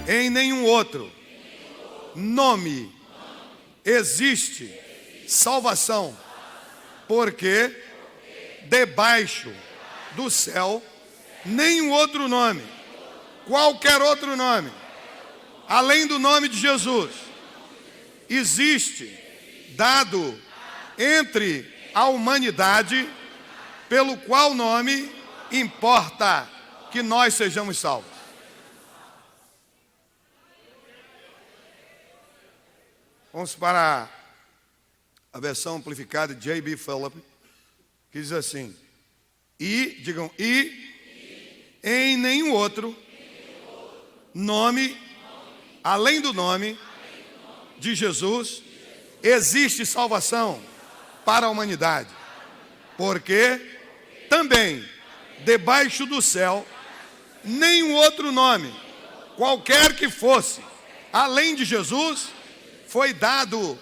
Em nenhum outro nome existe salvação, porque debaixo do céu nenhum outro nome, qualquer outro nome, além do nome de Jesus, existe dado entre a humanidade, pelo qual nome importa que nós sejamos salvos. Vamos para a versão amplificada de J.B. Phillips, que diz assim: digam, em nenhum outro nome, além do nome de Jesus, existe salvação para a humanidade, porque também debaixo do céu nenhum outro nome, qualquer que fosse, além de Jesus, foi dado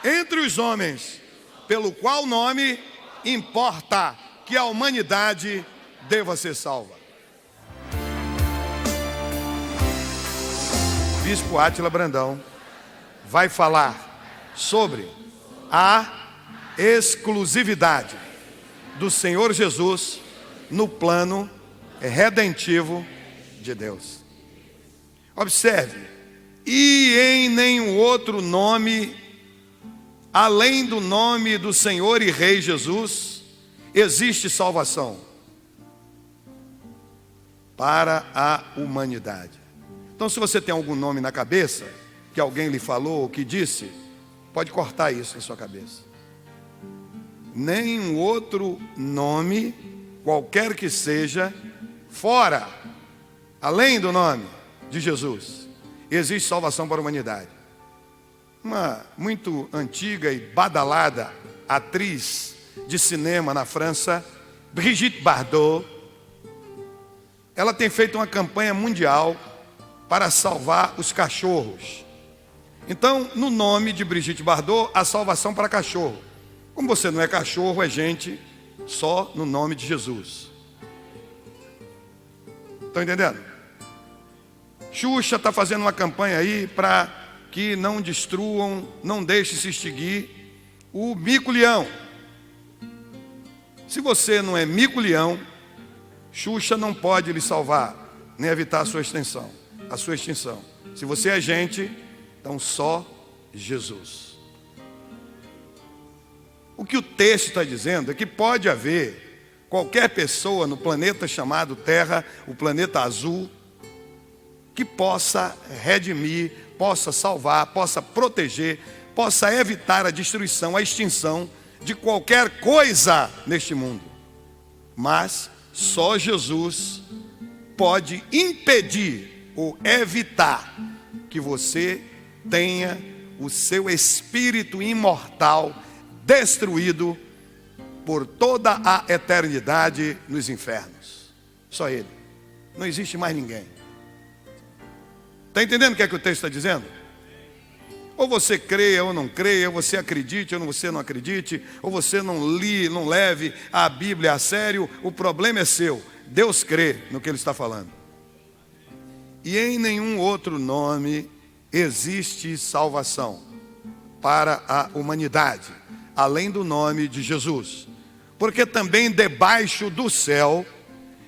entre os homens, pelo qual nome importa que a humanidade deva ser salva. Bispo Átila Brandão vai falar sobre a exclusividade do Senhor Jesus no plano redentivo de Deus. Observe: e em nenhum outro nome, além do nome do Senhor e Rei Jesus, existe salvação para a humanidade. Então, se você tem algum nome na cabeça, que alguém lhe falou ou que disse, pode cortar isso em sua cabeça. Nenhum outro nome, qualquer que seja, fora, além do nome de Jesus, existe salvação para a humanidade. Uma muito antiga e badalada atriz de cinema na França, Brigitte Bardot, ela tem feito uma campanha mundial para salvar os cachorros. Então, no nome de Brigitte Bardot, a salvação para cachorro. Como você não é cachorro, é gente, só no nome de Jesus. Estão entendendo? Xuxa está fazendo uma campanha aí para que não destruam, não deixem se extinguir o mico-leão. Se você não é mico-leão, Xuxa não pode lhe salvar, nem evitar a sua extinção. Se você é gente, então só Jesus. O que o texto está dizendo é que pode haver qualquer pessoa no planeta chamado Terra, o planeta azul, que possa redimir, possa salvar, possa proteger, possa evitar a destruição, a extinção de qualquer coisa neste mundo. Mas só Jesus pode impedir ou evitar que você tenha o seu espírito imortal destruído por toda a eternidade nos infernos. Só Ele. Não existe mais ninguém. Está entendendo o que é que o texto está dizendo? Ou você creia ou não creia, ou você acredite ou você não acredite, ou você não leve a Bíblia a sério, o problema é seu. Deus crê no que Ele está falando. E em nenhum outro nome existe salvação para a humanidade, além do nome de Jesus. Porque também debaixo do céu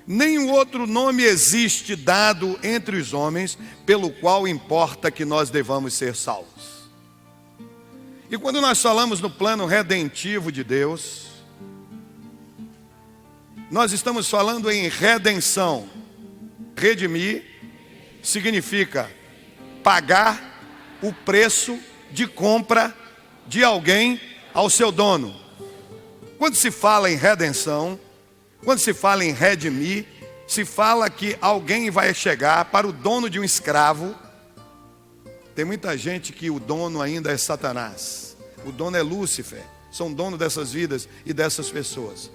nenhum outro nome existe dado entre os homens, pelo qual importa que nós devamos ser salvos. E quando nós falamos no plano redentivo de Deus, nós estamos falando em redenção. Redimir significa pagar o preço de compra de alguém ao seu dono. Quando se fala em redenção, quando se fala em redimir, se fala que alguém vai chegar para o dono de um escravo. Tem muita gente que o dono ainda é Satanás. O dono é Lúcifer. São dono dessas vidas e dessas pessoas.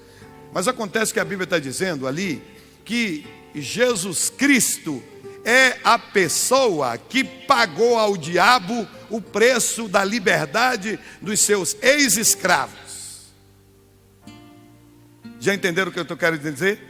Mas acontece que a Bíblia está dizendo ali que Jesus Cristo é a pessoa que pagou ao diabo o preço da liberdade dos seus ex-escravos. Já entenderam o que eu quero dizer?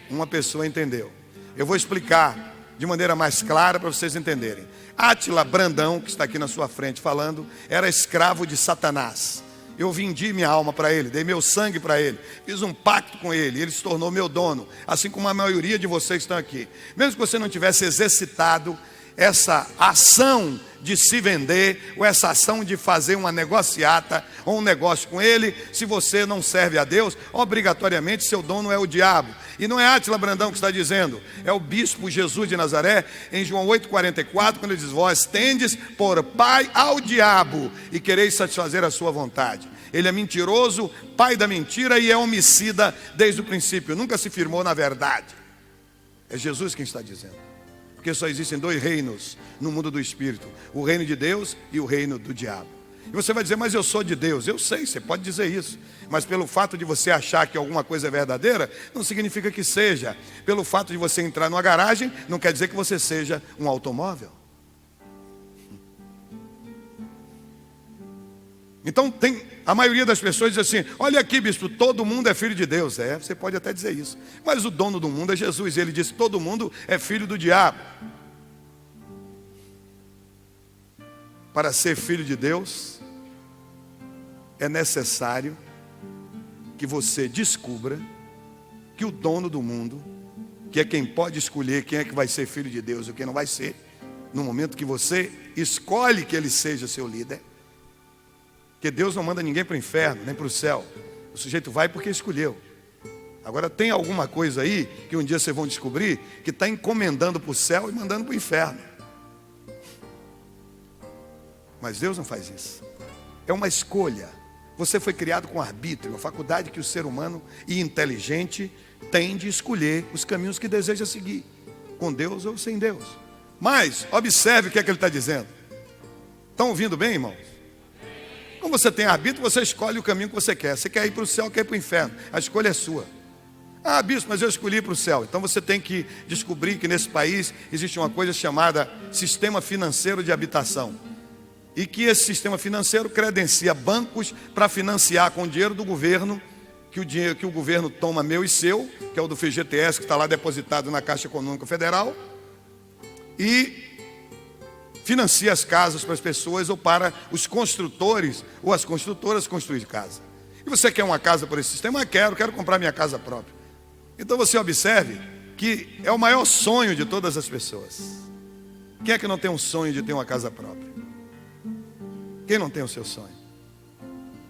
Uma pessoa entendeu. Eu vou explicar de maneira mais clara para vocês entenderem. Átila Brandão, que está aqui na sua frente falando, era escravo de Satanás. Eu vendi minha alma para ele, dei meu sangue para ele, fiz um pacto com ele, ele se tornou meu dono, assim como a maioria de vocês que estão aqui. Mesmo que você não tivesse exercitado essa ação de se vender, ou essa ação de fazer uma negociata, ou um negócio com ele, se você não serve a Deus, obrigatoriamente seu dono é o diabo. E não é Átila Brandão que está dizendo, é o bispo Jesus de Nazaré, em João 8,44, quando ele diz: vós tendes por pai ao diabo, e quereis satisfazer a sua vontade. Ele é mentiroso, pai da mentira, e é homicida desde o princípio, nunca se firmou na verdade. É Jesus quem está dizendo. Porque só existem dois reinos no mundo do espírito: o reino de Deus e o reino do diabo. E você vai dizer: mas eu sou de Deus. Eu sei, você pode dizer isso, mas pelo fato de você achar que alguma coisa é verdadeira, não significa que seja. Pelo fato de você entrar numa garagem, não quer dizer que você seja um automóvel. Então a maioria das pessoas diz assim: olha aqui, bispo, todo mundo é filho de Deus. É, você pode até dizer isso, mas o dono do mundo é Jesus. Ele disse: todo mundo é filho do diabo. Para ser filho de Deus, é necessário que você descubra que o dono do mundo, que é quem pode escolher quem é que vai ser filho de Deus e quem não vai ser, no momento que você escolhe que ele seja seu líder. Porque Deus não manda ninguém para o inferno, nem para o céu. O sujeito vai porque escolheu. Agora tem alguma coisa aí, que um dia vocês vão descobrir, que está encomendando para o céu e mandando para o inferno. Mas Deus não faz isso. É uma escolha. Você foi criado com arbítrio, a faculdade que o ser humano e inteligente tem de escolher os caminhos que deseja seguir, com Deus ou sem Deus. Mas observe o que é que ele está dizendo. Estão ouvindo bem, irmãos? Como você tem arbítrio, você escolhe o caminho que você quer. Você quer ir para o céu, quer ir para o inferno. A escolha é sua. Ah, bispo, mas eu escolhi ir para o céu. Então você tem que descobrir que nesse país existe uma coisa chamada sistema financeiro de habitação. E que esse sistema financeiro credencia bancos para financiar com o dinheiro do governo, que o dinheiro que o governo toma meu e seu, que é o do FGTS, que está lá depositado na Caixa Econômica Federal, e financia as casas para as pessoas ou para os construtores ou as construtoras construir casa. E você quer uma casa por esse sistema? Quero comprar minha casa própria. Então você observe que é o maior sonho de todas as pessoas. Quem é que não tem um sonho de ter uma casa própria? Quem não tem o seu sonho?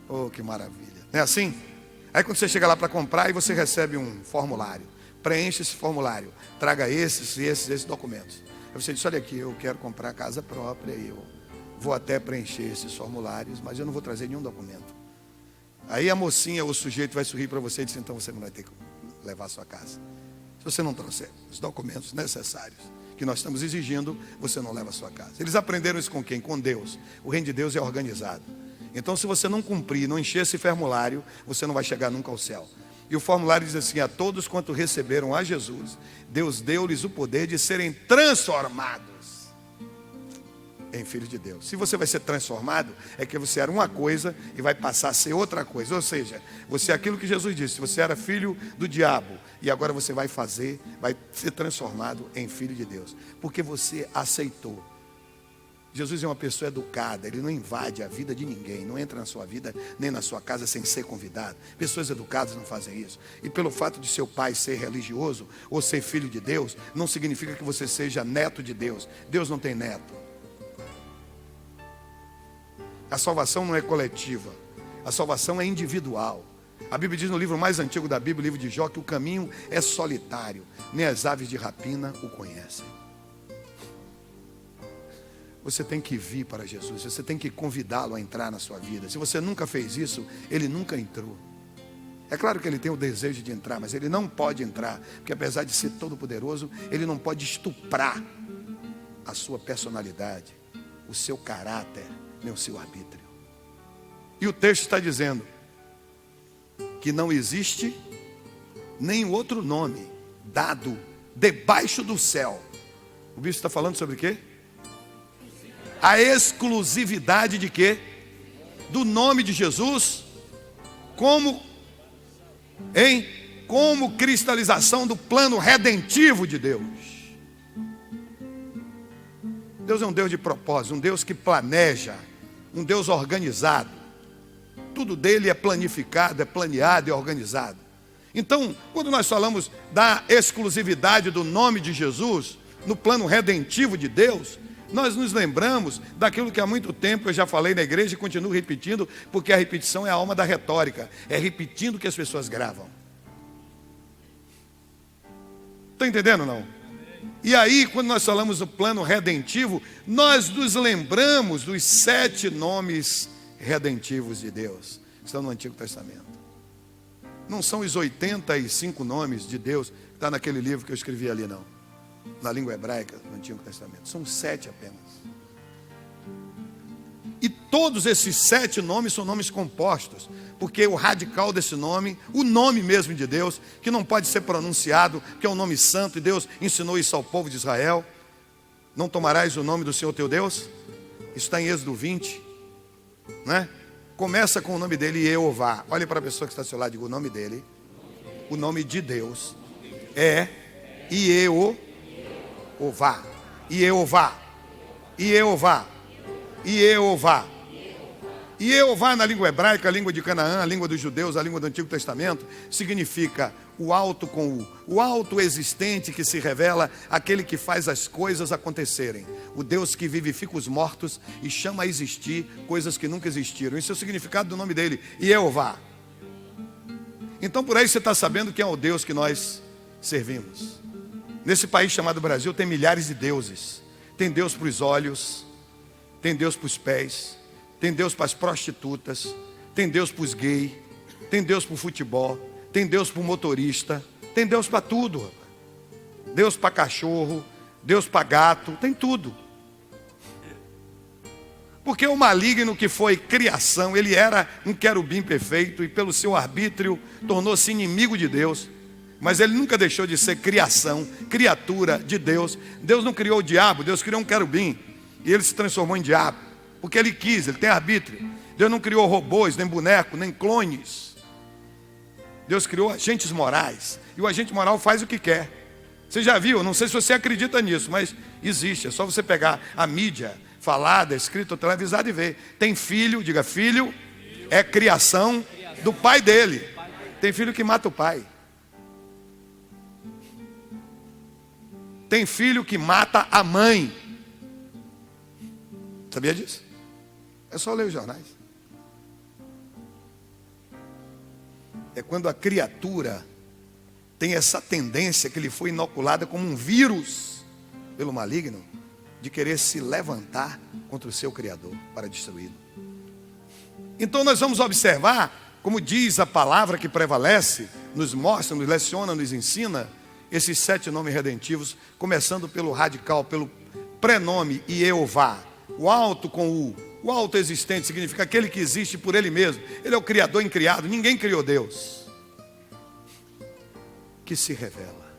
Oh, que maravilha. Não é assim? Aí quando você chega lá para comprar, e você recebe um formulário. Preencha esse formulário. Traga esses documentos. Aí você diz: olha aqui, eu quero comprar casa própria, e eu vou até preencher esses formulários, mas eu não vou trazer nenhum documento. Aí a mocinha ou o sujeito vai sorrir para você e diz: então você não vai ter que levar a sua casa. Se você não trouxer os documentos necessários que nós estamos exigindo, você não leva a sua casa. Eles aprenderam isso com quem? Com Deus. O reino de Deus é organizado. Então se você não cumprir, não encher esse formulário, você não vai chegar nunca ao céu. E o formulário diz assim: a todos quanto receberam a Jesus, Deus deu-lhes o poder de serem transformados em filhos de Deus. Se você vai ser transformado, é que você era uma coisa e vai passar a ser outra coisa. Ou seja, você é aquilo que Jesus disse: você era filho do diabo, e agora você vai ser transformado em filho de Deus, porque você aceitou. Jesus é uma pessoa educada, ele não invade a vida de ninguém, não entra na sua vida nem na sua casa sem ser convidado. Pessoas educadas não fazem isso. E pelo fato de seu pai ser religioso ou ser filho de Deus, não significa que você seja neto de Deus. Deus não tem neto. A salvação não é coletiva, a salvação é individual. A Bíblia diz no livro mais antigo da Bíblia, o livro de Jó, que o caminho é solitário, nem as aves de rapina o conhecem. Você tem que vir para Jesus, você tem que convidá-lo a entrar na sua vida. Se você nunca fez isso, ele nunca entrou. É claro que ele tem o desejo de entrar, mas ele não pode entrar, porque apesar de ser todo poderoso, ele não pode estuprar a sua personalidade, o seu caráter, nem o seu arbítrio. E o texto está dizendo que não existe nenhum outro nome dado debaixo do céu. O bispo está falando sobre o quê? A exclusividade de quê? Do nome de Jesus, como cristalização do plano redentivo de Deus. Deus é um Deus de propósito, um Deus que planeja, um Deus organizado. Tudo dele é planificado, é planeado e organizado. Então, quando nós falamos da exclusividade do nome de Jesus, no plano redentivo de Deus, nós nos lembramos daquilo que há muito tempo eu já falei na igreja e continuo repetindo, porque a repetição é a alma da retórica, é repetindo o que as pessoas gravam. Está entendendo ou não? E aí, quando nós falamos do plano redentivo, nós nos lembramos dos 7 nomes redentivos de Deus, que estão no Antigo Testamento. Não são os 85 nomes de Deus que está naquele livro que eu escrevi ali, não. Na língua hebraica do Antigo Testamento. São 7 apenas. E todos esses 7 nomes são nomes compostos, porque o radical desse nome, o nome mesmo de Deus, que não pode ser pronunciado, que é um nome santo, e Deus ensinou isso ao povo de Israel. Não tomarás o nome do Senhor teu Deus? Isso está em Êxodo 20, né? Começa com o nome dele, Jeová. Olhe para a pessoa que está ao seu lado e diga o nome dele. O nome de Deus é Jeová. Jeová. Jeová. Jeová. Jeová na língua hebraica, a língua de Canaã, a língua dos judeus, a língua do Antigo Testamento, significa o alto com o alto existente que se revela, aquele que faz as coisas acontecerem. O Deus que vivifica os mortos e chama a existir coisas que nunca existiram. Esse é o significado do nome dele, Jeová. Então por aí você está sabendo quem é o Deus que nós servimos. Nesse país chamado Brasil tem milhares de deuses. Tem Deus para os olhos, tem Deus para os pés, tem Deus para as prostitutas, tem Deus para os gays, tem Deus para o futebol, tem Deus para o motorista, tem Deus para tudo, rapaz. Deus para cachorro, Deus para gato, tem tudo. Porque o maligno que foi criação, ele era um querubim perfeito e pelo seu arbítrio tornou-se inimigo de Deus. Mas ele nunca deixou de ser criação, criatura de Deus. Deus não criou o diabo, Deus criou um querubim. E ele se transformou em diabo, porque ele quis, ele tem arbítrio. Deus não criou robôs, nem bonecos, nem clones. Deus criou agentes morais. E o agente moral faz o que quer. Você já viu, não sei se você acredita nisso, mas existe. É só você pegar a mídia falada, escrita, televisada e ver. Tem filho, diga filho, é criação do pai dele. Tem filho que mata o pai. Tem filho que mata a mãe. Sabia disso? É só ler os jornais. É quando a criatura tem essa tendência que lhe foi inoculada como um vírus pelo maligno, de querer se levantar contra o seu Criador para destruí-lo. Então nós vamos observar, como diz a palavra que prevalece, nos mostra, nos leciona, nos ensina, esses 7 nomes redentivos, começando pelo radical, pelo prenome Jeová. O alto com o alto existente significa aquele que existe por ele mesmo. Ele é o criador incriado, ninguém criou Deus. Que se revela.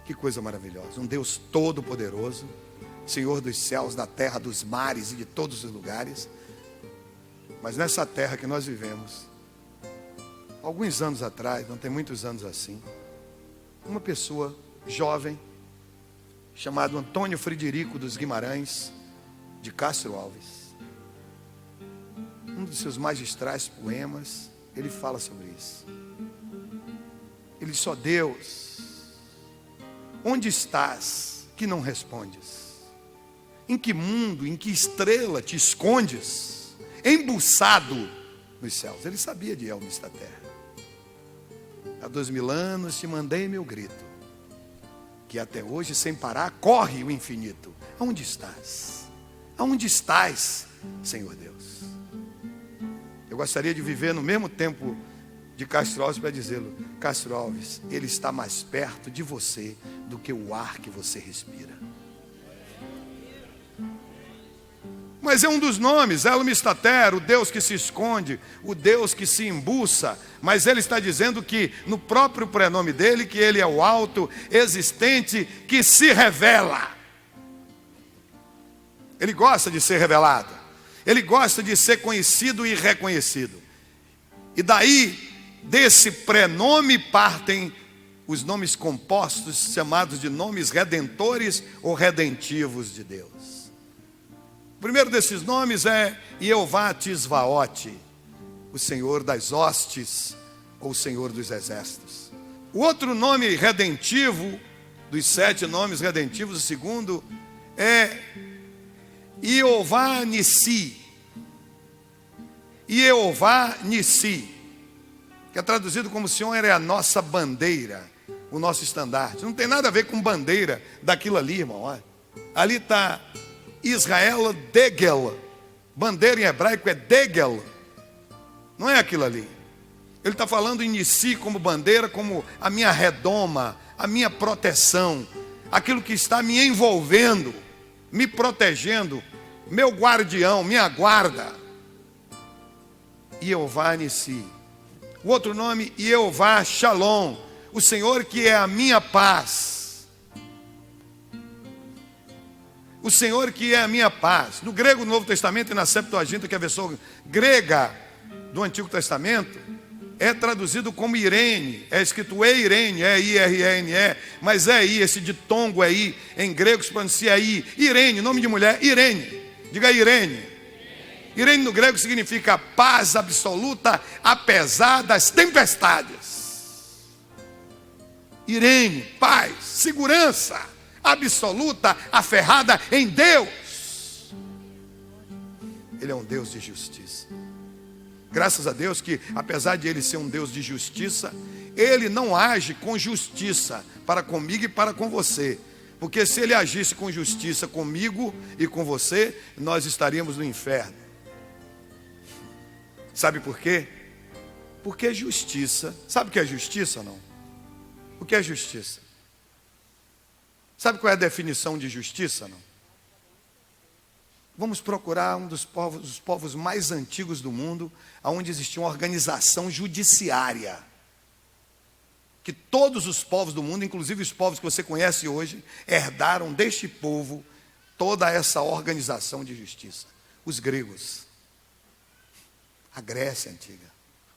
Que coisa maravilhosa. Um Deus todo poderoso, Senhor dos céus, da terra, dos mares e de todos os lugares. Mas nessa terra que nós vivemos, alguns anos atrás, não tem muitos anos assim, uma pessoa jovem, chamado Antônio Frederico dos Guimarães, de Castro Alves, um dos seus magistrais poemas, ele fala sobre isso. Ele diz: ó Deus, onde estás que não respondes? Em que mundo, em que estrela te escondes, embuçado nos céus? Ele sabia de Elmis da terra. Há 2000 anos te mandei meu grito, que até hoje sem parar corre o infinito. Aonde estás? Aonde estás, Senhor Deus? Eu gostaria de viver no mesmo tempo de Castro Alves para dizê-lo: Castro Alves, ele está mais perto de você do que o ar que você respira. Mas é um dos nomes, Elmistater, o Deus que se esconde, o Deus que se embuça. Mas ele está dizendo que no próprio prenome dele, que ele é o alto existente que se revela. Ele gosta de ser revelado. Ele gosta de ser conhecido e reconhecido. E daí, desse prenome partem os nomes compostos, chamados de nomes redentores ou redentivos de Deus. O primeiro desses nomes é Jeová Tisvaote, o Senhor das hostes, ou o Senhor dos exércitos. O outro nome redentivo, dos 7 nomes redentivos, o segundo é Jeová Nissi. Jeová Nissi, que é traduzido como: o Senhor é a nossa bandeira, o nosso estandarte. Não tem nada a ver com bandeira daquilo ali, irmão. Olha. Ali está Israel Degel. Bandeira em hebraico é Degel. Não é aquilo ali. Ele está falando em si como bandeira, como a minha redoma, a minha proteção, aquilo que está me envolvendo, me protegendo, meu guardião, minha guarda. Jeová Nissi. O outro nome, Jeová Shalom, o Senhor que é a minha paz. O Senhor que é a minha paz. No grego do Novo Testamento e na Septuaginta, que é a versão grega do Antigo Testamento, é traduzido como Irene, é escrito Eirene, E-I-R-E-N-E, mas é aí, esse ditongo aí, em grego se pronuncia aí, Irene, nome de mulher, Irene, diga Irene. Irene no grego significa paz absoluta, apesar das tempestades. Irene, paz, segurança absoluta, aferrada em Deus. Ele é um Deus de justiça. Graças a Deus que, apesar de Ele ser um Deus de justiça, Ele não age com justiça para comigo e para com você. Porque se Ele agisse com justiça comigo e com você, nós estaríamos no inferno. Sabe por quê? Porque justiça. Sabe o que é justiça ou não? O que é justiça? Sabe qual é a definição de justiça, não? Vamos procurar um dos povos mais antigos do mundo, onde existia uma organização judiciária. Que todos os povos do mundo, inclusive os povos que você conhece hoje, herdaram deste povo toda essa organização de justiça. Os gregos. A Grécia antiga.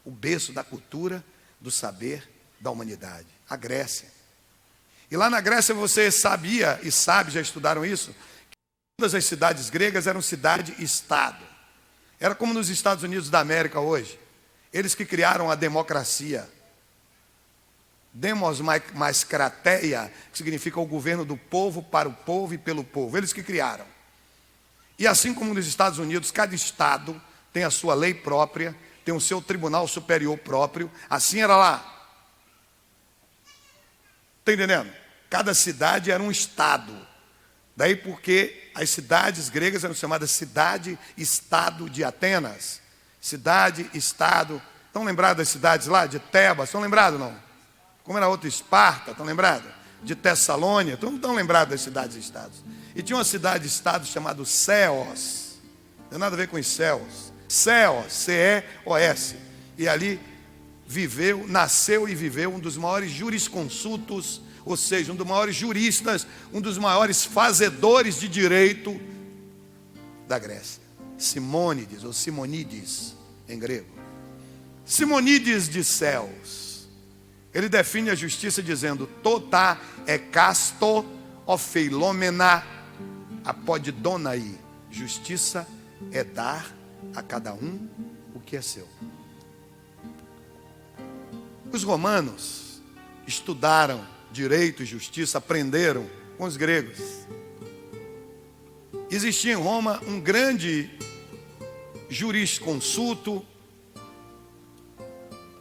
O berço da cultura, do saber, da humanidade. A Grécia. E lá na Grécia você sabia e sabe, já estudaram isso, que todas as cidades gregas eram cidade-estado. Era como nos Estados Unidos da América hoje. Eles que criaram a democracia. Demos mais crateia, que significa o governo do povo, para o povo e pelo povo. Eles que criaram. E assim como nos Estados Unidos, cada estado tem a sua lei própria, tem o seu tribunal superior próprio. Assim era lá. Está entendendo? Cada cidade era um estado. Daí porque as cidades gregas eram chamadas cidade-estado de Atenas. Cidade-estado. Estão lembrados das cidades lá? De Tebas? Estão lembrados não? Como era outra, Esparta? Estão lembrados? De Tessalônia? Estão lembrados das cidades-estados? E tinha uma cidade-estado chamada Ceos. Não tem nada a ver com os céus. Ceos, C-E-O-S. E ali nasceu e viveu um dos maiores jurisconsultos, ou seja, um dos maiores juristas, um dos maiores fazedores de direito da Grécia. Simônides, ou Simonides, em grego. Simonides de Ceos. Ele define a justiça dizendo: Tota casto ofeilomena apodidonai. Justiça é dar a cada um o que é seu. Os romanos estudaram direito e justiça, aprenderam com os gregos. Existia em Roma um grande jurisconsulto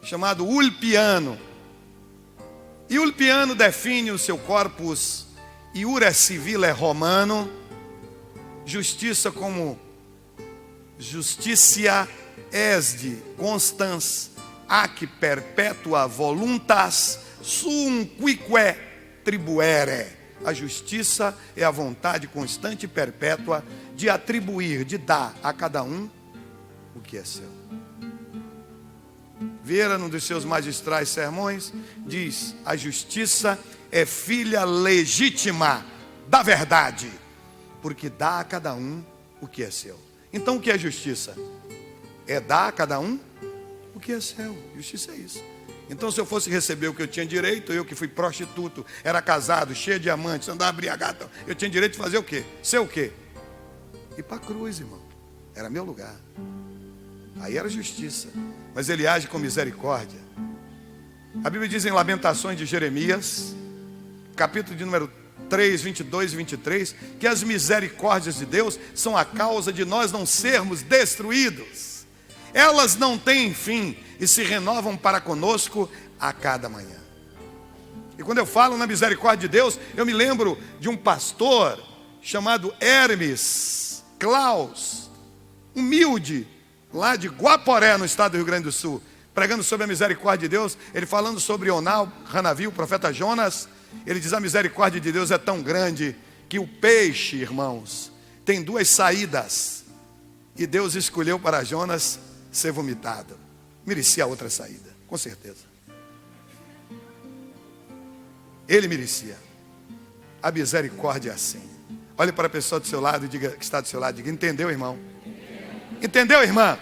chamado Ulpiano. E Ulpiano define o seu corpus iure civile romano, justiça como justitia est constans ac perpetua voluntas sum quique tribuere. A justiça é a vontade constante e perpétua de atribuir, de dar a cada um o que é seu. Vieira, num dos seus magistrais sermões, diz: a justiça é filha legítima da verdade, porque dá a cada um o que é seu. Então o que é justiça? É dar a cada um o que é seu. Justiça é isso. Então, se eu fosse receber o que eu tinha direito, eu que fui prostituto, era casado, cheio de diamantes, andava embriagado, eu tinha direito de fazer o quê? Ser o quê? Ir para a cruz, irmão. Era meu lugar. Aí era justiça. Mas ele age com misericórdia. A Bíblia diz em Lamentações de Jeremias, capítulo de número 3, 22 e 23, que as misericórdias de Deus são a causa de nós não sermos destruídos. Elas não têm fim e se renovam para conosco a cada manhã. E quando eu falo na misericórdia de Deus, eu me lembro de um pastor chamado Hermes Klaus, humilde, lá de Guaporé, no estado do Rio Grande do Sul, pregando sobre a misericórdia de Deus. Ele falando sobre Onal, Hanavi, o profeta Jonas. Ele diz: a misericórdia de Deus é tão grande que o peixe, irmãos, tem duas saídas, e Deus escolheu para Jonas ser vomitado. Merecia a outra saída, com certeza. Ele merecia. A misericórdia é assim. Olhe para a pessoa do seu lado e diga, que está do seu lado, diga: entendeu, irmão? Entendeu, irmã?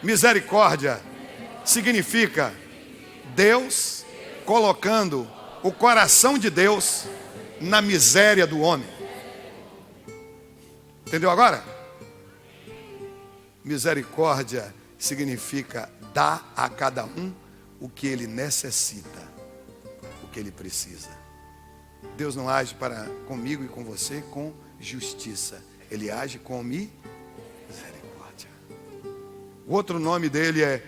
Misericórdia significa Deus colocando o coração de Deus na miséria do homem. Entendeu agora? Misericórdia significa dar a cada um o que ele necessita, o que ele precisa. Deus não age comigo e com você com justiça. Ele age com misericórdia. O outro nome dele é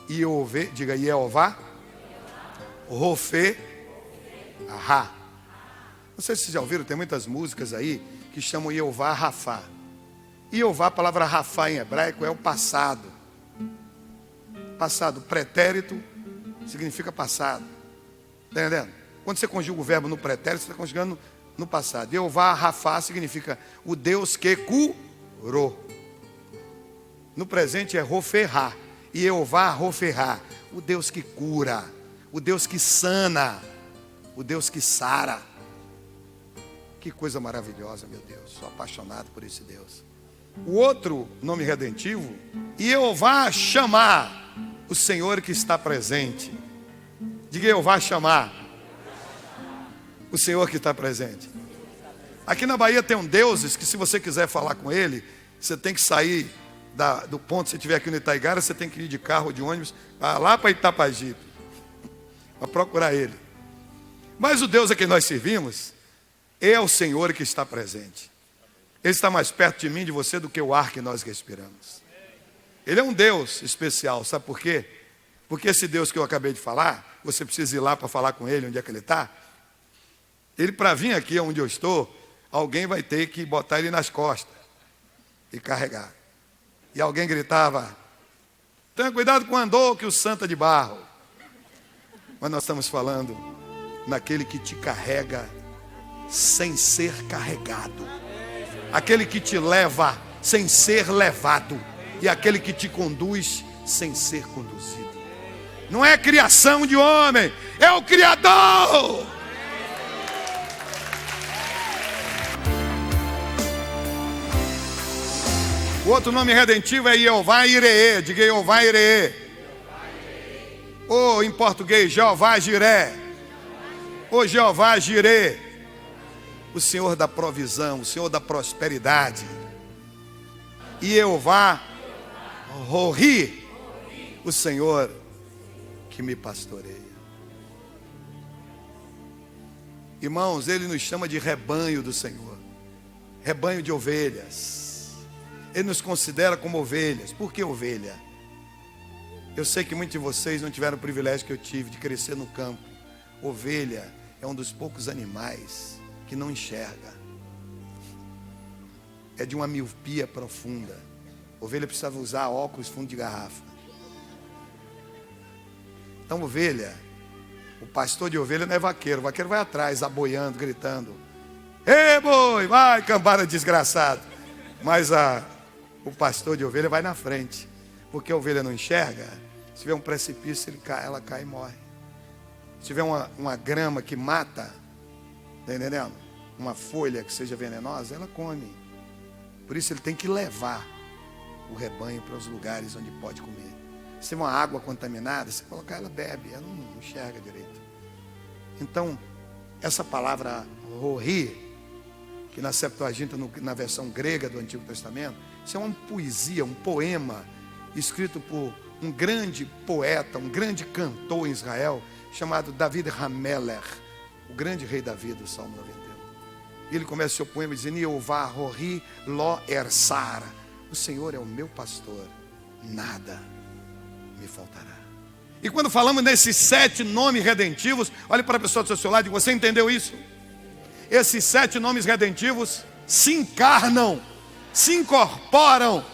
Iovê, diga Jeová, Rofê, Ahá. Não sei se vocês já ouviram, tem muitas músicas aí que chamam Jeová Rafá. Jeová, a palavra Rafá em hebraico é o passado. Passado, pretérito, significa passado. Está entendendo? Quando você conjuga o verbo no pretérito, você está conjugando no passado. Jeová Rafá significa o Deus que curou. No presente é Roferá. E Jeová Roferá, o Deus que cura, o Deus que sana, o Deus que sara. Que coisa maravilhosa, meu Deus. Sou apaixonado por esse Deus. O outro nome redentivo, Jeová chamar, o Senhor que está presente. Diga: Jeová chamar, o Senhor que está presente. Aqui na Bahia tem um deuses que, se você quiser falar com ele, você tem que sair do ponto. Se estiver aqui no Itaigara, você tem que ir de carro ou de ônibus lá para Itapajipe para procurar ele. Mas o Deus a quem nós servimos é o Senhor que está presente. Ele está mais perto de mim, de você, do que o ar que nós respiramos. Ele é um Deus especial, sabe por quê? Porque esse Deus que eu acabei de falar, você precisa ir lá para falar com ele, onde é que ele está. Ele, para vir aqui onde eu estou, alguém vai ter que botar ele nas costas e carregar. E alguém gritava: tenha cuidado com o andor, que o santo é de barro. Mas nós estamos falando naquele que te carrega sem ser carregado, aquele que te leva sem ser levado, e aquele que te conduz sem ser conduzido. Não é criação de homem, é o Criador. O outro nome redentivo é Jeová Irê. Diga: Jeová Irê. Ou em português, Jeová Jiré. Ou Jeová Jirê. O Senhor da provisão, o Senhor da prosperidade. E Jeová Rohi, o Senhor que me pastoreia. Irmãos, Ele nos chama de rebanho do Senhor, rebanho de ovelhas. Ele nos considera como ovelhas. Por que ovelha? Eu sei que muitos de vocês não tiveram o privilégio que eu tive de crescer no campo. Ovelha é um dos poucos animais que não enxerga. É de uma miopia profunda. Ovelha precisava usar óculos fundo de garrafa. Então, ovelha, o pastor de ovelha não é vaqueiro. O vaqueiro vai atrás, aboiando, gritando: ei, boi, vai, cambada desgraçado. Mas o pastor de ovelha vai na frente, porque a ovelha não enxerga. Se tiver um precipício, ela cai e morre. Se tiver uma grama que mata, está entendendo? Uma folha que seja venenosa, ela come. Por isso ele tem que levar o rebanho para os lugares onde pode comer. Se uma água contaminada, se colocar ela bebe, ela não enxerga direito. Então, essa palavra rori, que na Septuaginta, na versão grega do Antigo Testamento, isso é uma poesia, um poema, escrito por um grande poeta, um grande cantor em Israel, chamado David Hameler, o grande rei Davi do Salmo 91. E ele começa o seu poema dizendo: Yehová rori lo ersar. O Senhor é o meu pastor, nada me faltará. E quando falamos nesses 7 nomes redentivos, olhe para a pessoa do seu lado e diga: você entendeu isso? Esses 7 nomes redentivos se encarnam, se incorporam,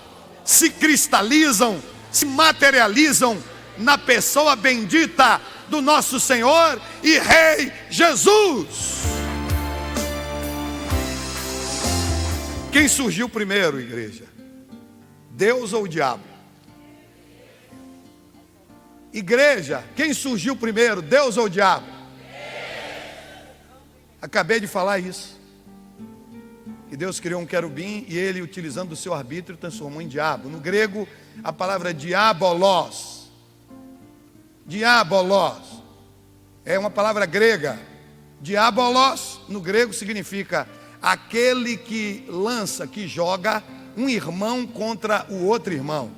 se cristalizam, se materializam na pessoa bendita do nosso Senhor e Rei Jesus. Quem surgiu primeiro, igreja? Deus ou o diabo? Igreja, quem surgiu primeiro, Deus ou o diabo? Acabei de falar isso. Que Deus criou um querubim e ele, utilizando o seu arbítrio, transformou em diabo. No grego, a palavra diabolos. Diabolos é uma palavra grega. Diabolos, no grego, significa aquele que lança, que joga um irmão contra o outro irmão.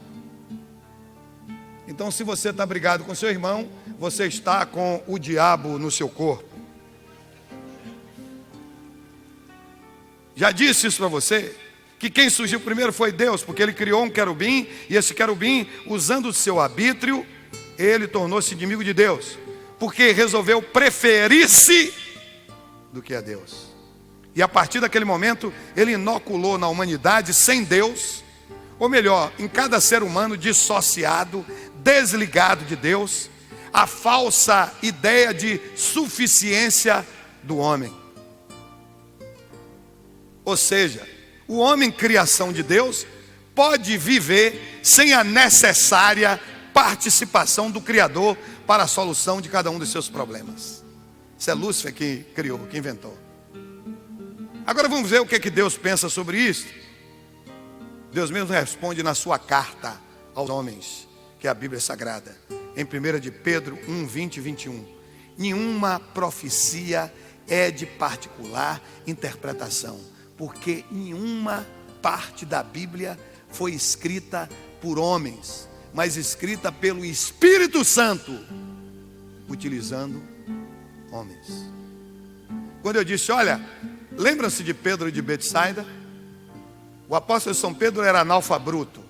Então, se você está brigado com seu irmão, você está com o diabo no seu corpo. Já disse isso para você, que quem surgiu primeiro foi Deus, porque ele criou um querubim, e esse querubim, usando o seu arbítrio, ele tornou-se inimigo de Deus, porque resolveu preferir-se do que a Deus. E a partir daquele momento, ele inoculou na humanidade sem Deus, ou melhor, em cada ser humano dissociado, desligado de Deus, a falsa ideia de suficiência do homem. Ou seja, o homem, criação de Deus, pode viver sem a necessária participação do Criador para a solução de cada um dos seus problemas. Isso é Lúcifer que criou, que inventou. Agora vamos ver o que é que Deus pensa sobre isso. Deus mesmo responde na sua carta aos homens, que é a Bíblia Sagrada, em 1 de Pedro 1, 20 e 21. Nenhuma profecia é de particular interpretação, porque nenhuma parte da Bíblia foi escrita por homens, mas escrita pelo Espírito Santo, utilizando homens. Quando eu disse, olha, lembram-se de Pedro de Betsaida? O apóstolo São Pedro era analfabruto.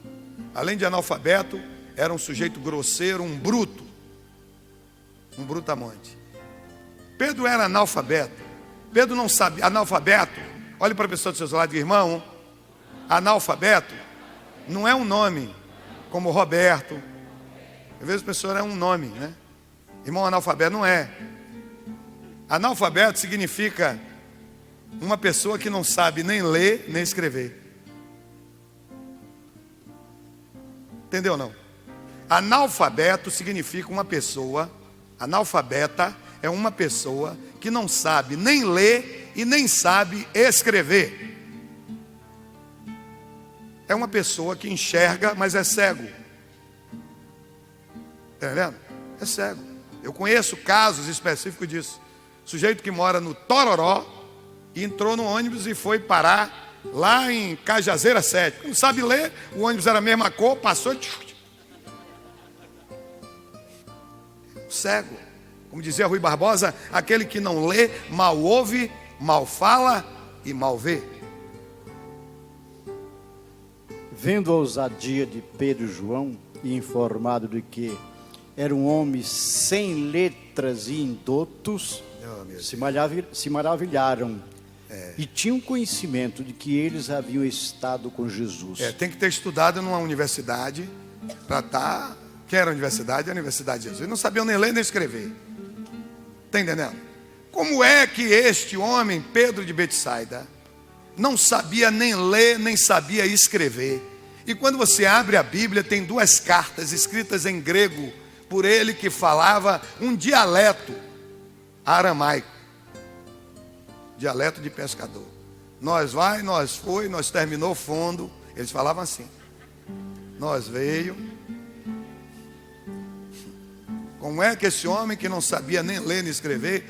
Além de analfabeto, era um sujeito grosseiro, um bruto. Um brutamonte. Pedro era analfabeto. Pedro não sabia, analfabeto. Olhe para a pessoa do seu lado, irmão. Analfabeto não é um nome como Roberto. Às vezes a pessoa é um nome, né? Irmão analfabeto não é. Analfabeto significa uma pessoa que não sabe nem ler, nem escrever. Entendeu não? Analfabeto significa uma pessoa, analfabeta é uma pessoa que não sabe nem ler e nem sabe escrever. É uma pessoa que enxerga, mas é cego. Está entendendo? É cego. Eu conheço casos específicos disso. Sujeito que mora no Tororó, entrou no ônibus e foi parar lá em Cajazeira 7. Não sabe ler, o ônibus era a mesma cor, passou e... cego. Como dizia Rui Barbosa, aquele que não lê, mal ouve, mal fala e mal vê. Vendo a ousadia de Pedro e João, e informado de que eram homens sem letras e indotos, se maravilharam. E tinham conhecimento de que eles haviam estado com Jesus. Tem que ter estudado numa universidade para estar... Que era a universidade? A Universidade de Jesus. Eles não sabiam nem ler nem escrever. Está entendendo? Como é que este homem, Pedro de Betsaida, não sabia nem ler, nem sabia escrever? E quando você abre a Bíblia, tem 2 cartas escritas em grego por ele, que falava um dialeto aramaico. Dialeto de pescador. Nós vai, nós foi, nós terminou fundo. Eles falavam assim. Nós veio, Como é que esse homem que não sabia nem ler nem escrever,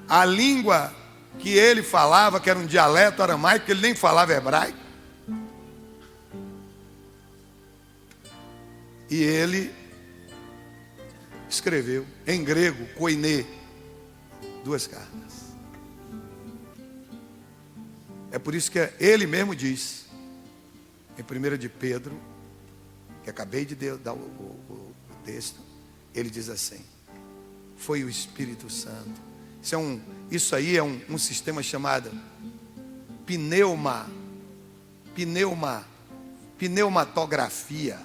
a língua que ele falava, que era um dialeto aramaico, que ele nem falava hebraico, e ele escreveu em grego, koiné, 2 cartas. É por isso que ele mesmo diz, em 1 de Pedro, que acabei de dar o texto, ele diz assim: foi o Espírito Santo. Isso aí é um sistema chamado pneumatografia.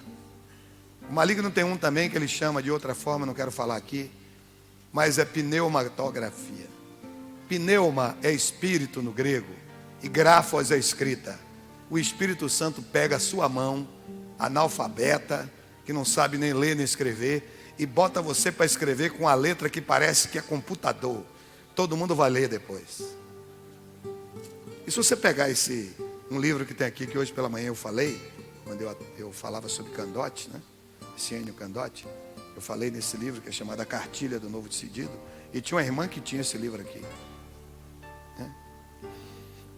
O maligno tem um também que ele chama de outra forma, não quero falar aqui, mas é pneumatografia. Pneuma é espírito no grego e grafos é escrita. O Espírito Santo pega a sua mão, analfabeta, que não sabe nem ler nem escrever, e bota você para escrever com a letra que parece que é computador. Todo mundo vai ler depois. E se você pegar um livro que tem aqui, que hoje pela manhã eu falei, quando eu falava sobre Candote, né? Esse Ennio Candote, eu falei nesse livro que é chamado A Cartilha do Novo Decidido, e tinha uma irmã que tinha esse livro aqui.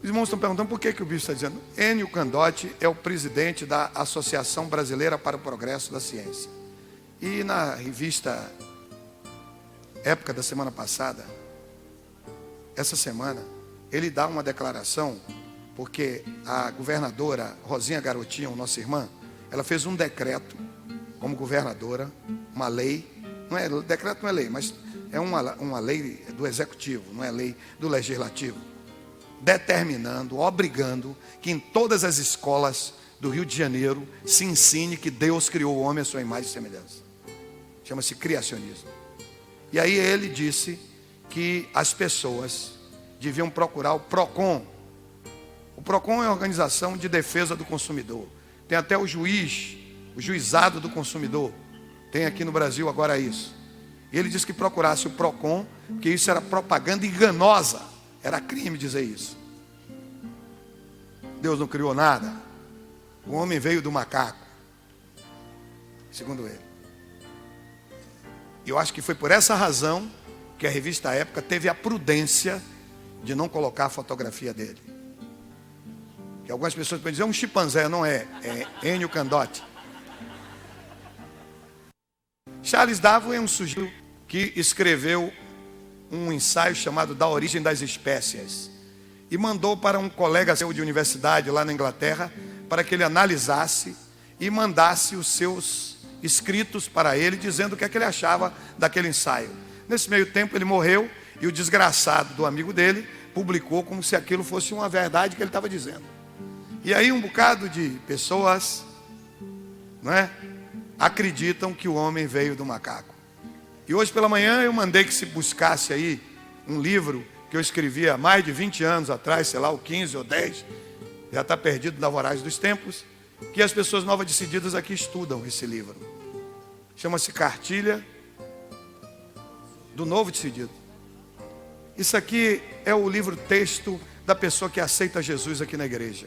Os irmãos estão perguntando por que o bispo está dizendo. Ennio Candote é o presidente da Associação Brasileira para o Progresso da Ciência. E na revista Época da semana passada, essa semana, ele dá uma declaração, porque a governadora Rosinha Garotinho, nossa irmã, ela fez um decreto como governadora, uma lei, decreto não é lei, mas é uma lei do executivo, não é lei do legislativo, determinando, obrigando que em todas as escolas do Rio de Janeiro se ensine que Deus criou o homem à sua imagem e semelhança. Chama-se criacionismo. E aí ele disse que as pessoas deviam procurar o PROCON. O PROCON é uma organização de defesa do consumidor. Tem até o juizado do consumidor. Tem aqui no Brasil agora isso. E ele disse que procurasse o PROCON, porque isso era propaganda enganosa. Era crime dizer isso. Deus não criou nada. O homem veio do macaco, segundo ele. Eu acho que foi por essa razão que a revista Época teve a prudência de não colocar a fotografia dele. Que algumas pessoas podem dizer, é um chimpanzé, não é? É Ennio Candote. Charles Darwin é um sujeito que escreveu um ensaio chamado Da Origem das Espécies e mandou para um colega seu de universidade lá na Inglaterra para que ele analisasse e mandasse os seus escritos para ele, dizendo o que é que ele achava daquele ensaio. Nesse meio tempo ele morreu e o desgraçado do amigo dele publicou como se aquilo fosse uma verdade que ele estava dizendo. E aí um bocado de pessoas, não é, acreditam que o homem veio do macaco. E hoje pela manhã eu mandei que se buscasse aí um livro que eu escrevi há mais de 20 anos atrás, sei lá, ou 15 ou 10, já está perdido na voragem dos tempos, que as pessoas novas decididas aqui estudam esse livro. Chama-se Cartilha do Novo Decidido. Isso aqui é o livro-texto da pessoa que aceita Jesus aqui na igreja.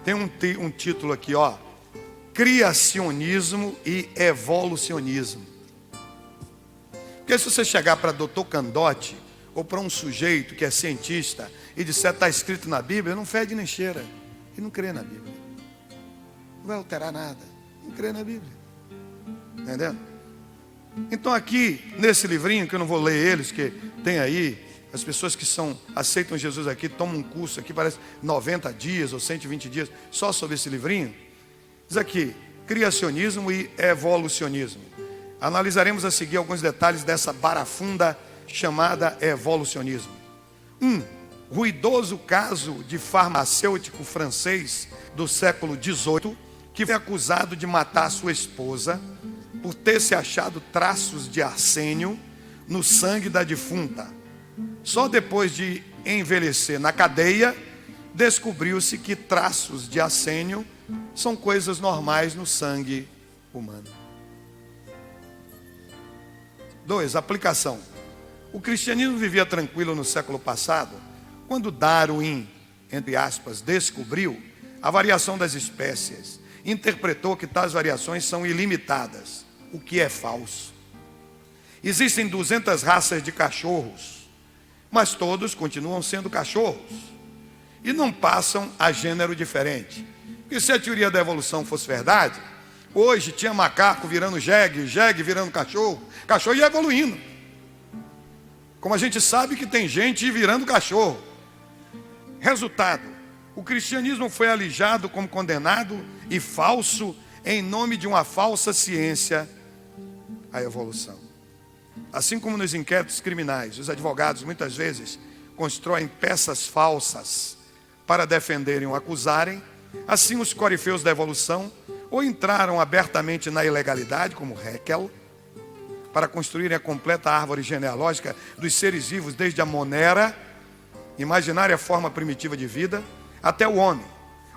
Tem um título aqui, ó, Criacionismo e Evolucionismo. Porque se você chegar para Dr. Candote, ou para um sujeito que é cientista, e disser, está escrito na Bíblia, não fede nem cheira. Ele não crê na Bíblia. Não vai alterar nada. Não crê na Bíblia. Entendeu? Então aqui, nesse livrinho, que eu não vou ler eles, que tem aí, as pessoas que aceitam Jesus aqui, tomam um curso aqui, parece 90 dias ou 120 dias, só sobre esse livrinho. Diz aqui, criacionismo e evolucionismo. Analisaremos a seguir alguns detalhes dessa barafunda chamada evolucionismo. Ruidoso caso de farmacêutico francês do século XVIII, que foi acusado de matar sua esposa por ter se achado traços de arsênio no sangue da defunta. Só depois de envelhecer na cadeia, descobriu-se que traços de arsênio são coisas normais no sangue humano. 2. Aplicação. O cristianismo vivia tranquilo no século passado, quando Darwin, entre aspas, descobriu a variação das espécies. Interpretou que tais variações são ilimitadas, o que é falso. Existem 200 raças de cachorros, mas todos continuam sendo cachorros e não passam a gênero diferente. Porque se a teoria da evolução fosse verdade, hoje tinha macaco virando jegue, jegue virando cachorro, cachorro ia evoluindo. Como a gente sabe que tem gente virando cachorro. Resultado, o cristianismo foi alijado como condenado e falso em nome de uma falsa ciência, a evolução. Assim como nos inquéritos criminais, os advogados muitas vezes constroem peças falsas para defenderem ou acusarem, assim os corifeus da evolução ou entraram abertamente na ilegalidade, como Haeckel, para construírem a completa árvore genealógica dos seres vivos, desde a monera, imaginária forma primitiva de vida, até o homem,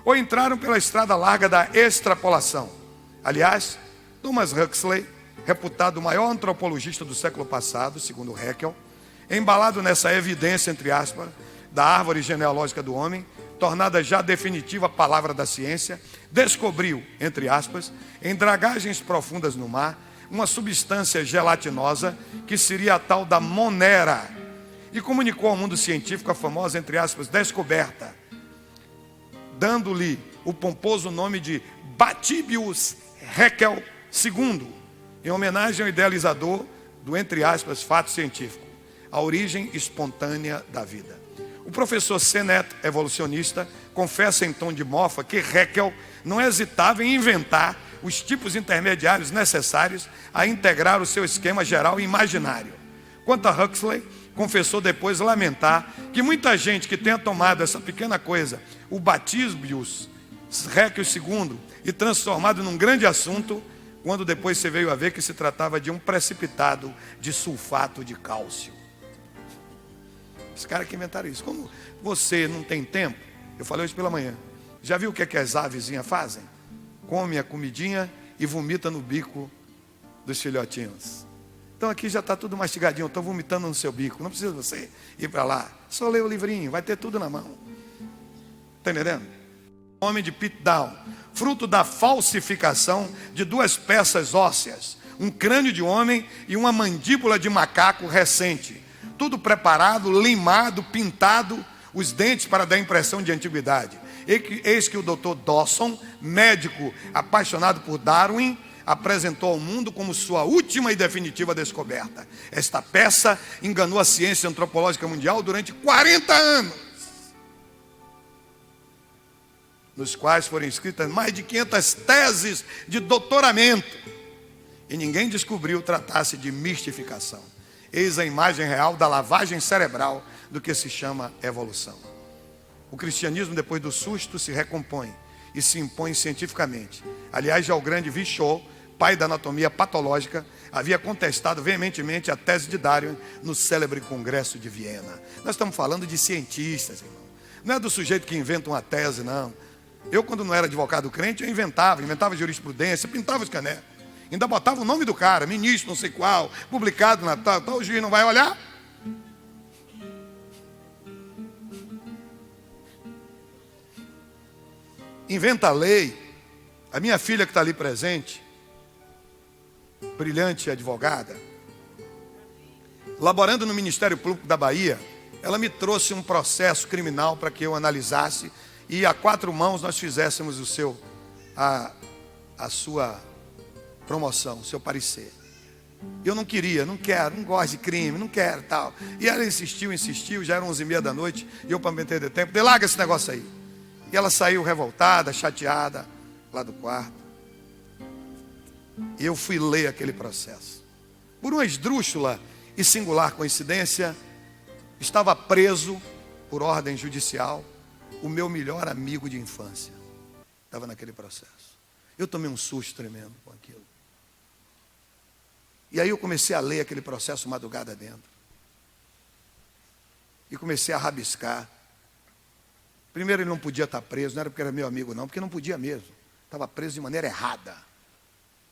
ou entraram pela estrada larga da extrapolação. Aliás, Thomas Huxley, reputado o maior antropologista do século passado, segundo Haeckel, embalado nessa evidência, entre aspas, da árvore genealógica do homem, tornada já definitiva a palavra da ciência, descobriu, entre aspas, em dragagens profundas no mar, uma substância gelatinosa que seria a tal da monera, e comunicou ao mundo científico a famosa, entre aspas, descoberta, dando-lhe o pomposo nome de Bathybius Haeckel II, em homenagem ao idealizador do, entre aspas, fato científico, a origem espontânea da vida. O professor Sennett, evolucionista, confessa em tom de mofa que Haeckel não hesitava em inventar os tipos intermediários necessários a integrar o seu esquema geral e imaginário. Quanto a Huxley, confessou depois lamentar que muita gente que tenha tomado essa pequena coisa, o Bathybius Haeckel II, e transformado num grande assunto, quando depois você veio a ver que se tratava de um precipitado de sulfato de cálcio. Os caras que inventaram isso. Como você não tem tempo, eu falei hoje pela manhã, já viu o que é que as avezinhas fazem? Come a comidinha e vomita no bico dos filhotinhos. Então aqui já está tudo mastigadinho, eu estou vomitando no seu bico, não precisa você ir para lá, só ler o livrinho, vai ter tudo na mão. Está entendendo? Homem de Pitdown, fruto da falsificação de duas peças ósseas, um crânio de homem e uma mandíbula de macaco recente. Tudo preparado, limado, pintado, os dentes para dar impressão de antiguidade. Eis que o Dr. Dawson, médico apaixonado por Darwin, apresentou ao mundo como sua última e definitiva descoberta. Esta peça enganou a ciência antropológica mundial durante 40 anos, nos quais foram escritas mais de 500 teses de doutoramento, e ninguém descobriu tratar-se de mistificação. Eis a imagem real da lavagem cerebral do que se chama evolução. O cristianismo, depois do susto, se recompõe e se impõe cientificamente. Aliás, já o grande Virchow, pai da anatomia patológica, havia contestado veementemente a tese de Darwin no célebre Congresso de Viena. Nós estamos falando de cientistas, irmão. Não é do sujeito que inventa uma tese, não. Eu, quando não era advogado crente, eu inventava jurisprudência, pintava os canecos. Ainda botava o nome do cara, ministro não sei qual, publicado na tal, o juiz não vai olhar? Inventa a lei. A minha filha que está ali presente, brilhante advogada, laborando no Ministério Público da Bahia, ela me trouxe um processo criminal para que eu analisasse e a 4 mãos nós fizéssemos a sua promoção, o seu parecer. Eu não queria, não quero, não gosto de crime, não quero tal. E ela insistiu, já eram 11h30 da noite, e eu, para meter de tempo, dei, larga esse negócio aí. E ela saiu revoltada, chateada, lá do quarto. E eu fui ler aquele processo. Por uma esdrúxula e singular coincidência, estava preso, por ordem judicial, o meu melhor amigo de infância. Estava naquele processo. Eu tomei um susto tremendo com aquilo. E aí eu comecei a ler aquele processo madrugada dentro. E comecei a rabiscar. Primeiro, ele não podia estar preso, não era porque era meu amigo não, porque não podia mesmo. Estava preso de maneira errada.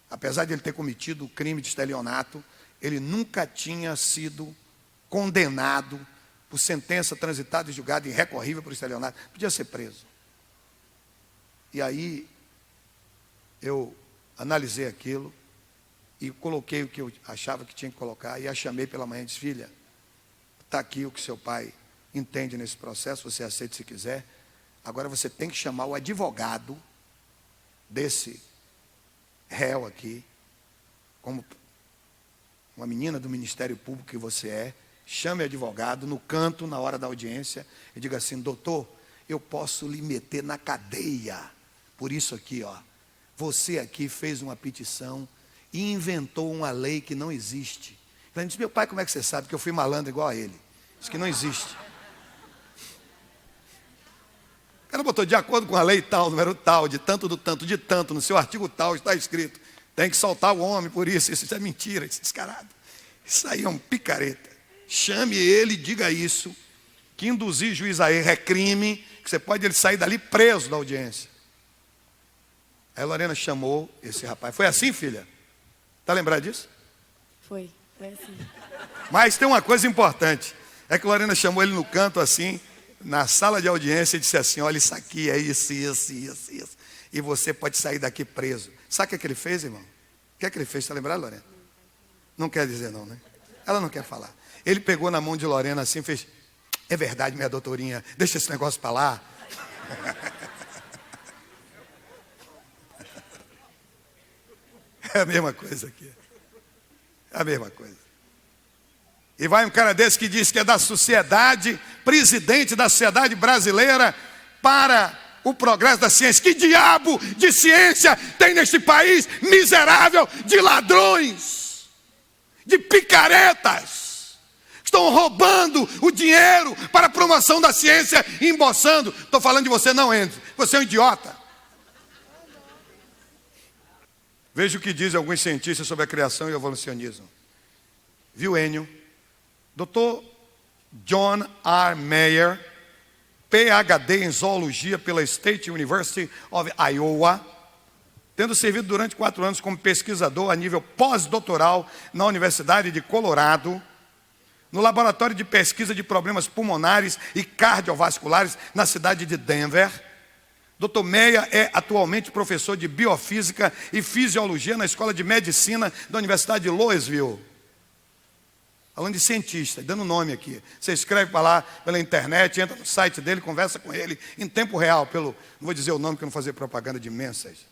Apesar de ele ter cometido o crime de estelionato, ele nunca tinha sido condenado por sentença transitada e julgada irrecorrível por estelionato. Podia ser preso. E aí, eu analisei aquilo e coloquei o que eu achava que tinha que colocar, e a chamei pela manhã e disse: filha, está aqui o que seu pai entende nesse processo, você aceita se quiser. Agora você tem que chamar o advogado desse réu aqui, como uma menina do Ministério Público que você é. Chame o advogado no canto, na hora da audiência, e diga assim: doutor, eu posso lhe meter na cadeia por isso aqui, ó. Você aqui fez uma petição e inventou uma lei que não existe. Ele disse: meu pai, como é que você sabe que eu fui malandro igual a ele? Diz que não existe. O cara botou: de acordo com a lei tal, número tal, de tanto, do tanto, de tanto, no seu artigo tal está escrito, tem que soltar o homem por isso. Isso é mentira, isso é descarado. Isso aí é um picareta. Chame ele e diga isso, que induzir juiz a erro é crime, que você pode ele sair dali preso da audiência. Aí a Lorena chamou esse rapaz. Foi assim, filha? Está lembrado disso? Foi assim. Mas tem uma coisa importante. É que a Lorena chamou ele no canto assim, na sala de audiência, e disse assim: olha, isso aqui é isso, isso, isso, isso. E você pode sair daqui preso. Sabe o que ele fez, irmão? O que é que ele fez? Está lembrado, Lorena? Não quer dizer não, né? Ela não quer falar. Ele pegou na mão de Lorena assim e fez: é verdade, minha doutorinha, deixa esse negócio para lá. É a mesma coisa aqui. É a mesma coisa. E vai um cara desse que diz que é da sociedade, presidente da sociedade brasileira para o progresso da ciência. Que diabo de ciência tem neste país miserável de ladrões, de picaretas? Estão roubando o dinheiro para a promoção da ciência e embolsando. Estou falando de você não, Enzo. Você é um idiota. Veja o que dizem alguns cientistas sobre a criação e o evolucionismo. Viu, Enio? Dr. John R. Mayer, PhD em zoologia pela State University of Iowa, tendo servido durante 4 anos como pesquisador a nível pós-doutoral na Universidade de Colorado, no laboratório de pesquisa de problemas pulmonares e cardiovasculares na cidade de Denver. Dr. Meia é atualmente professor de biofísica e fisiologia na Escola de Medicina da Universidade de Louisville. Falando de cientista, dando nome aqui. Você escreve para lá pela internet, entra no site dele, conversa com ele em tempo real, não vou dizer o nome que eu não vou fazer propaganda de mensagem.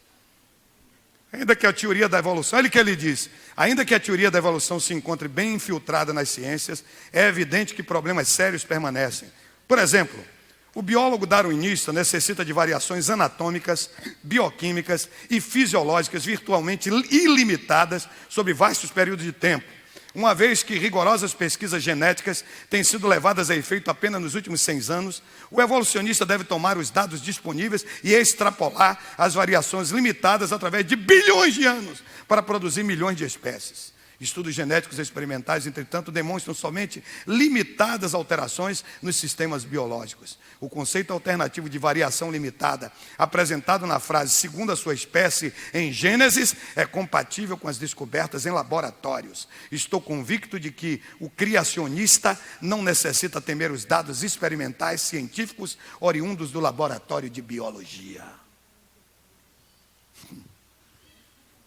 Ainda que a teoria da evolução, olha o que ele diz: ainda que a teoria da evolução se encontre bem infiltrada nas ciências, é evidente que problemas sérios permanecem. Por exemplo, o biólogo darwinista necessita de variações anatômicas, bioquímicas e fisiológicas virtualmente ilimitadas sobre vastos períodos de tempo, uma vez que rigorosas pesquisas genéticas têm sido levadas a efeito apenas nos últimos 100 anos. O evolucionista deve tomar os dados disponíveis e extrapolar as variações limitadas através de bilhões de anos para produzir milhões de espécies. Estudos genéticos experimentais, entretanto, demonstram somente limitadas alterações nos sistemas biológicos. O conceito alternativo de variação limitada, apresentado na frase "segundo a sua espécie" em Gênesis, é compatível com as descobertas em laboratórios. Estou convicto de que o criacionista não necessita temer os dados experimentais científicos oriundos do laboratório de biologia.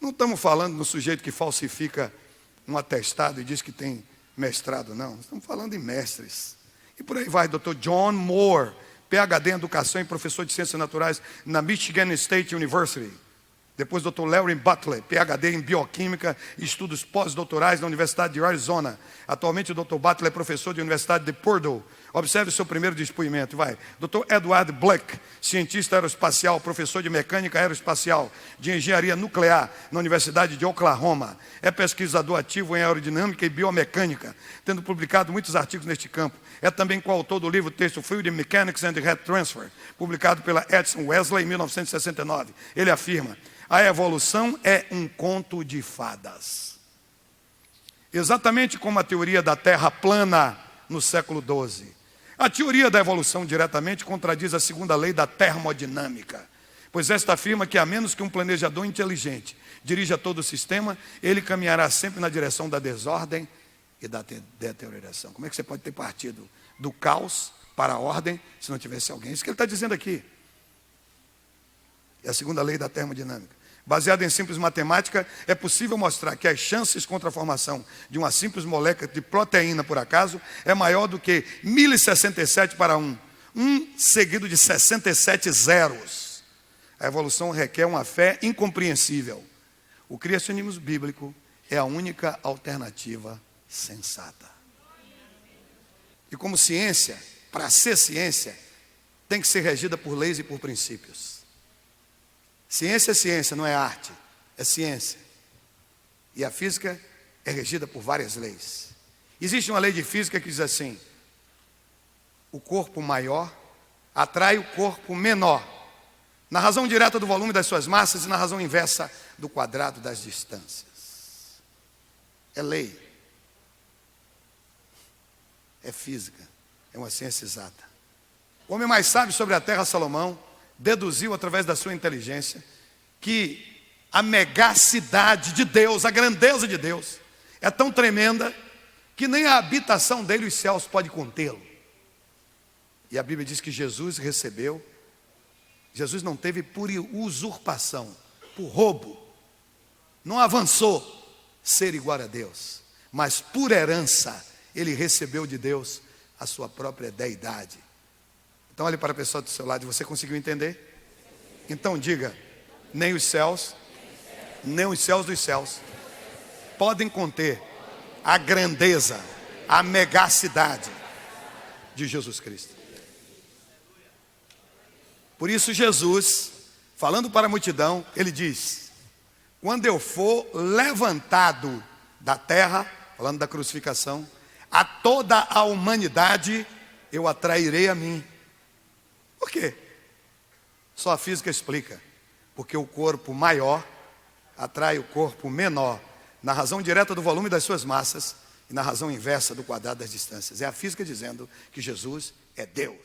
Não estamos falando no sujeito que falsifica um atestado e diz que tem mestrado, não. Estamos falando em mestres. E por aí vai, Dr. John Moore, PhD em Educação e professor de Ciências Naturais na Michigan State University. Depois, Dr. Larry Butler, PhD em Bioquímica e Estudos Pós-Doutorais na Universidade de Arizona. Atualmente, o Dr. Butler é professor da Universidade de Purdue. Observe o seu primeiro depoimento, vai. Dr. Edward Black, cientista aeroespacial, professor de Mecânica Aeroespacial, de Engenharia Nuclear na Universidade de Oklahoma. É pesquisador ativo em aerodinâmica e biomecânica, tendo publicado muitos artigos neste campo. É também coautor do livro texto Fluid Mechanics and Heat Transfer, publicado pela Edison Wesley em 1969. Ele afirma: a evolução é um conto de fadas. Exatamente como a teoria da Terra plana no século XII. A teoria da evolução diretamente contradiz a segunda lei da termodinâmica, pois esta afirma que a menos que um planejador inteligente dirija todo o sistema, ele caminhará sempre na direção da desordem e da deterioração. Como é que você pode ter partido do caos para a ordem se não tivesse alguém? Isso que ele está dizendo aqui. É a segunda lei da termodinâmica. Baseado em simples matemática, é possível mostrar que as chances contra a formação de uma simples molécula de proteína, por acaso, é maior do que 1067 para 1. 1 seguido de 67 zeros. A evolução requer uma fé incompreensível. O criacionismo bíblico é a única alternativa sensata. E como ciência, para ser ciência, tem que ser regida por leis e por princípios. Ciência é ciência, não é arte, é ciência. E a física é regida por várias leis. Existe uma lei de física que diz assim: o corpo maior atrai o corpo menor, na razão direta do volume das suas massas e na razão inversa do quadrado das distâncias. É lei. É física. É uma ciência exata. O homem mais sábio sobre a terra, Salomão, deduziu através da sua inteligência que a megacidade de Deus, a grandeza de Deus, é tão tremenda que nem a habitação dele, os céus, pode contê-lo. E a Bíblia diz que Jesus recebeu. Jesus não teve por usurpação, por roubo, não avançou ser igual a Deus, mas por herança ele recebeu de Deus a sua própria deidade. Então olhe para a pessoa do seu lado. Você conseguiu entender? Então diga: nem os céus, nem os céus dos céus podem conter a grandeza, a megacidade de Jesus Cristo. Por isso Jesus, falando para a multidão, ele diz: quando eu for levantado da terra, falando da crucificação, a toda a humanidade eu atrairei a mim. Por quê? Só a física explica. Porque o corpo maior atrai o corpo menor, na razão direta do volume das suas massas e na razão inversa do quadrado das distâncias. É a física dizendo que Jesus é Deus.